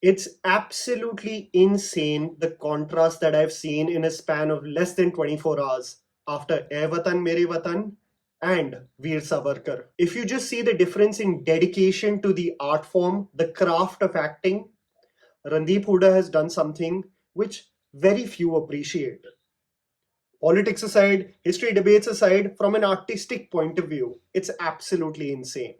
It's absolutely insane the contrast that I've seen in a span of less than 24 hours after Ae Watan Mere Watan and Veer Savarkar. If you just see the difference in dedication to the art form, the craft of acting, Randeep Hooda has done something which very few appreciate. Politics aside, history debates aside, from an artistic point of view, it's absolutely insane.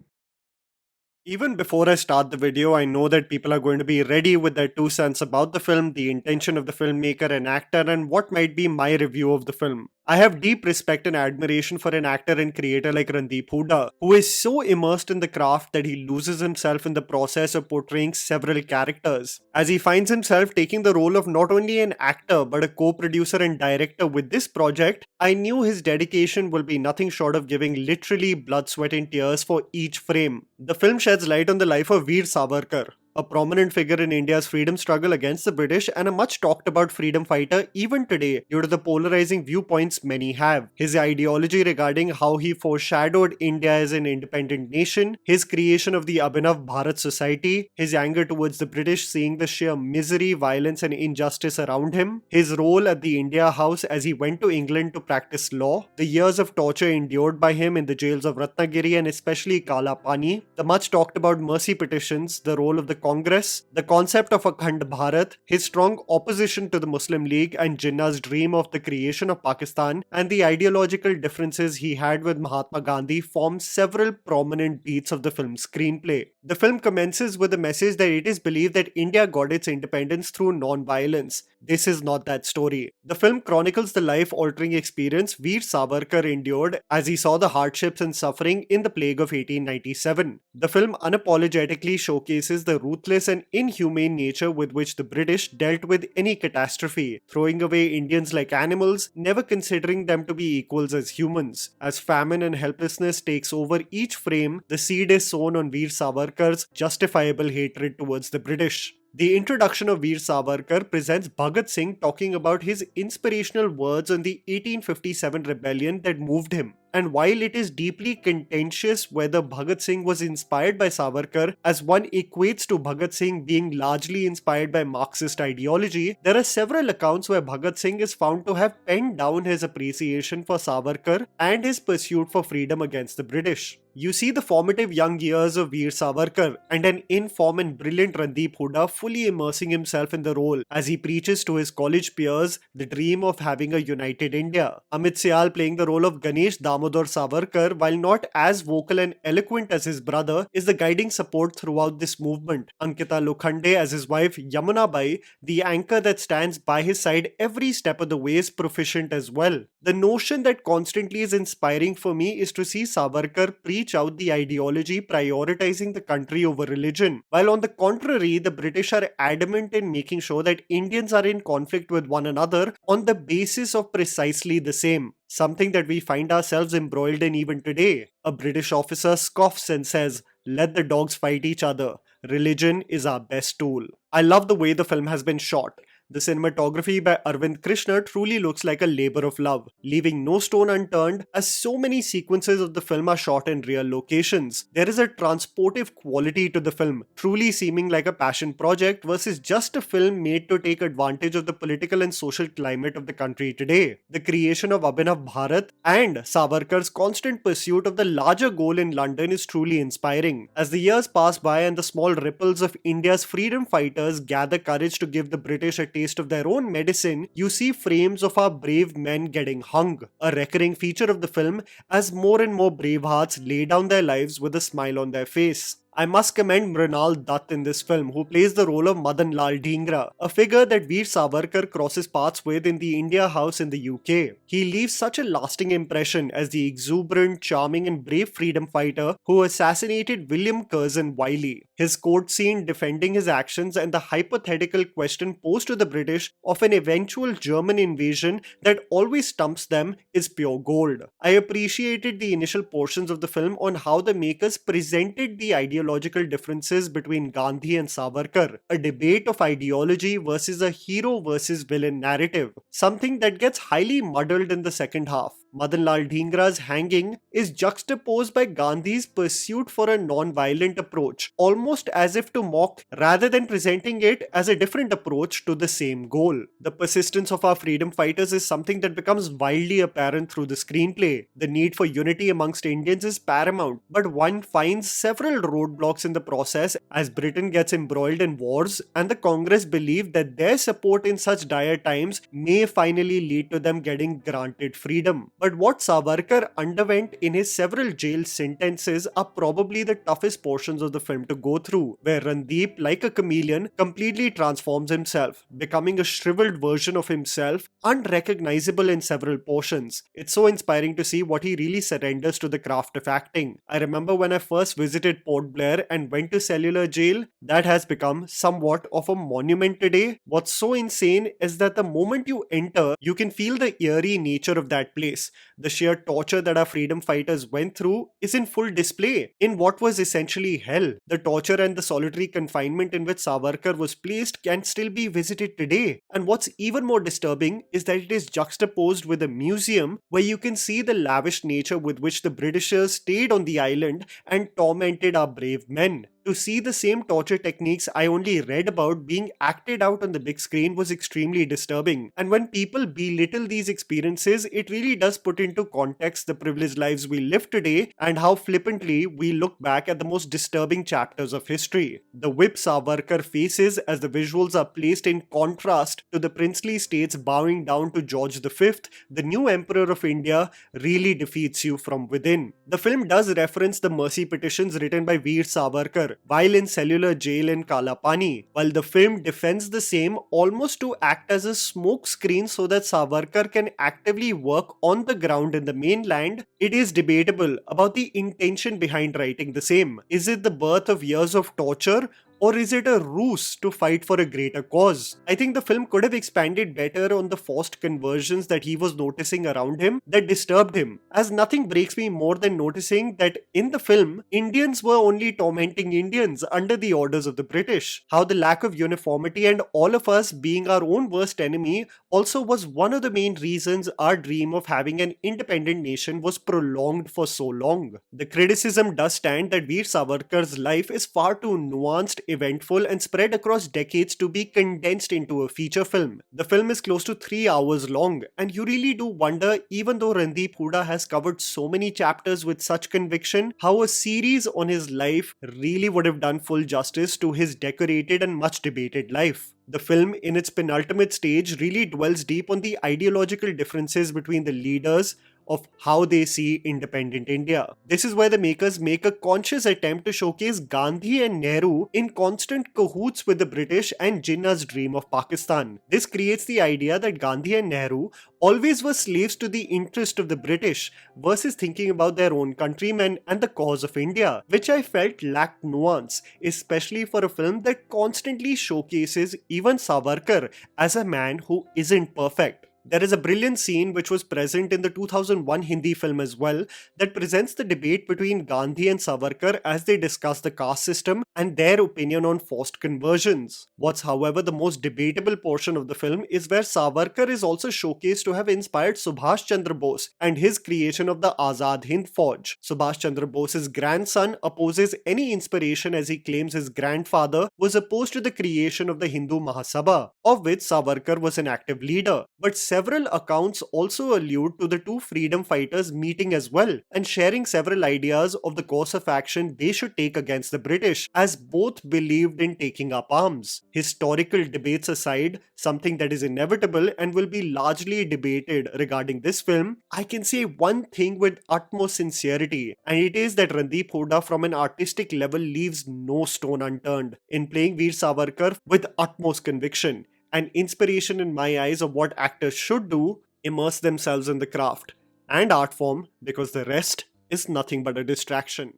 Even before I start the video, I know that people are going to be ready with their 2 cents about the film, the intention of the filmmaker and actor, and what might be my review of the film. I have deep respect and admiration for an actor and creator like Randeep Hooda, who is so immersed in the craft that he loses himself in the process of portraying several characters. As he finds himself taking the role of not only an actor but a co-producer and director with this project, I knew his dedication will be nothing short of giving literally blood, sweat, and tears for each frame. The film sheds light on the life of Veer Savarkar, a prominent figure in India's freedom struggle against the British and a much talked about freedom fighter even today due to the polarizing viewpoints many have. His ideology regarding how he foreshadowed India as an independent nation, his creation of the Abhinav Bharat society, his anger towards the British seeing the sheer misery, violence and injustice around him, his role at the India House as he went to England to practice law, the years of torture endured by him in the jails of Ratnagiri and especially Kala Pani, the much talked about mercy petitions, the role of the Congress, the concept of Akhand Bharat, his strong opposition to the Muslim League and Jinnah's dream of the creation of Pakistan, and the ideological differences he had with Mahatma Gandhi form several prominent beats of the film's screenplay. The film commences with the message that it is believed that India got its independence through non-violence. This is not that story. The film chronicles the life-altering experience Veer Savarkar endured as he saw the hardships and suffering in the plague of 1897. The film unapologetically showcases the ruthless and inhumane nature with which the British dealt with any catastrophe, throwing away Indians like animals, never considering them to be equals as humans. As famine and helplessness takes over each frame, the seed is sown on Veer Savarkar's justifiable hatred towards the British. The introduction of Veer Savarkar presents Bhagat Singh talking about his inspirational words on the 1857 rebellion that moved him. And while it is deeply contentious whether Bhagat Singh was inspired by Savarkar, as one equates to Bhagat Singh being largely inspired by Marxist ideology, there are several accounts where Bhagat Singh is found to have penned down his appreciation for Savarkar and his pursuit for freedom against the British. You see the formative young years of Veer Savarkar and an informed and brilliant Randeep Hooda fully immersing himself in the role as he preaches to his college peers the dream of having a united India. Amit Syal playing the role of Ganesh Damodar Savarkar, while not as vocal and eloquent as his brother, is the guiding support throughout this movement. Ankita Lokhande as his wife Yamuna Bai, the anchor that stands by his side every step of the way, is proficient as well. The notion that constantly is inspiring for me is to see Savarkar preach out the ideology prioritizing the country over religion, while on the contrary, the British are adamant in making sure that Indians are in conflict with one another on the basis of precisely the same. Something that we find ourselves embroiled in even today. A British officer scoffs and says, "Let the dogs fight each other. Religion is our best tool." I love the way the film has been shot. The cinematography by Arvind Krishna truly looks like a labor of love, leaving no stone unturned as so many sequences of the film are shot in real locations. There is a transportive quality to the film, truly seeming like a passion project versus just a film made to take advantage of the political and social climate of the country today. The creation of Abhinav Bharat and Savarkar's constant pursuit of the larger goal in London is truly inspiring. As the years pass by and the small ripples of India's freedom fighters gather courage to give the British a taste of their own medicine, you see frames of our brave men getting hung, a recurring feature of the film as more and more brave hearts lay down their lives with a smile on their face. I must commend Mrinal Dutt in this film, who plays the role of Madan Lal Dhingra, a figure that Veer Savarkar crosses paths with in the India House in the UK. He leaves such a lasting impression as the exuberant, charming and brave freedom fighter who assassinated William Curzon Wiley. His court scene defending his actions and the hypothetical question posed to the British of an eventual German invasion that always stumps them is pure gold. I appreciated the initial portions of the film on how the makers presented the ideology ideological differences between Gandhi and Savarkar, a debate of ideology versus a hero versus villain narrative, something that gets highly muddled in the second half. Madanlal Dhingra's hanging is juxtaposed by Gandhi's pursuit for a non-violent approach, almost as if to mock rather than presenting it as a different approach to the same goal. The persistence of our freedom fighters is something that becomes wildly apparent through the screenplay. The need for unity amongst Indians is paramount, but one finds several roadblocks in the process as Britain gets embroiled in wars and the Congress believe that their support in such dire times may finally lead to them getting granted freedom. But what Savarkar underwent in his several jail sentences are probably the toughest portions of the film to go through, where Randeep, like a chameleon, completely transforms himself, becoming a shriveled version of himself, unrecognizable in several portions. It's so inspiring to see what he really surrenders to the craft of acting. I remember when I first visited Port Blair and went to cellular jail, that has become somewhat of a monument today. What's so insane is that the moment you enter, you can feel the eerie nature of that place. The sheer torture that our freedom fighters went through is in full display in what was essentially hell. The torture and the solitary confinement in which Savarkar was placed can still be visited today. And what's even more disturbing is that it is juxtaposed with a museum where you can see the lavish nature with which the Britishers stayed on the island and tormented our brave men. To see the same torture techniques I only read about being acted out on the big screen was extremely disturbing. And when people belittle these experiences, it really does put into context the privileged lives we live today and how flippantly we look back at the most disturbing chapters of history. The whip Savarkar faces as the visuals are placed in contrast to the princely states bowing down to George V, the new emperor of India, really defeats you from within. The film does reference the mercy petitions written by Veer Savarkar while in cellular jail in Kalapani, while the film defends the same almost to act as a smoke screen so that Savarkar can actively work on the ground in the mainland. It is debatable about the intention behind writing the same. Is it the birth of years of torture? Or is it a ruse to fight for a greater cause? I think the film could have expanded better on the forced conversions that he was noticing around him that disturbed him, as nothing breaks me more than noticing that in the film, Indians were only tormenting Indians under the orders of the British. How the lack of uniformity and all of us being our own worst enemy also was one of the main reasons our dream of having an independent nation was prolonged for so long. The criticism does stand that Veer Savarkar's life is far too nuanced, eventful and spread across decades to be condensed into a feature film. The film is close to 3 hours long and you really do wonder, even though Randeep Hooda has covered so many chapters with such conviction, how a series on his life really would have done full justice to his decorated and much debated life. The film, in its penultimate stage, really dwells deep on the ideological differences between the leaders of how they see independent India. This is where the makers make a conscious attempt to showcase Gandhi and Nehru in constant cahoots with the British and Jinnah's dream of Pakistan. This creates the idea that Gandhi and Nehru always were slaves to the interest of the British versus thinking about their own countrymen and the cause of India, which I felt lacked nuance, especially for a film that constantly showcases even Savarkar as a man who isn't perfect. There is a brilliant scene which was present in the 2001 Hindi film as well that presents the debate between Gandhi and Savarkar as they discuss the caste system and their opinion on forced conversions. What's however the most debatable portion of the film is where Savarkar is also showcased to have inspired Subhash Chandra Bose and his creation of the Azad Hind Fauj. Subhash Chandra Bose's grandson opposes any inspiration as he claims his grandfather was opposed to the creation of the Hindu Mahasabha, of which Savarkar was an active leader. But several accounts also allude to the two freedom fighters meeting as well and sharing several ideas of the course of action they should take against the British, as both believed in taking up arms. Historical debates aside, something that is inevitable and will be largely debated regarding this film, I can say one thing with utmost sincerity, and it is that Randeep Hooda from an artistic level leaves no stone unturned in playing Veer Savarkar with utmost conviction. An inspiration in my eyes of what actors should do: immerse themselves in the craft and art form, because the rest is nothing but a distraction.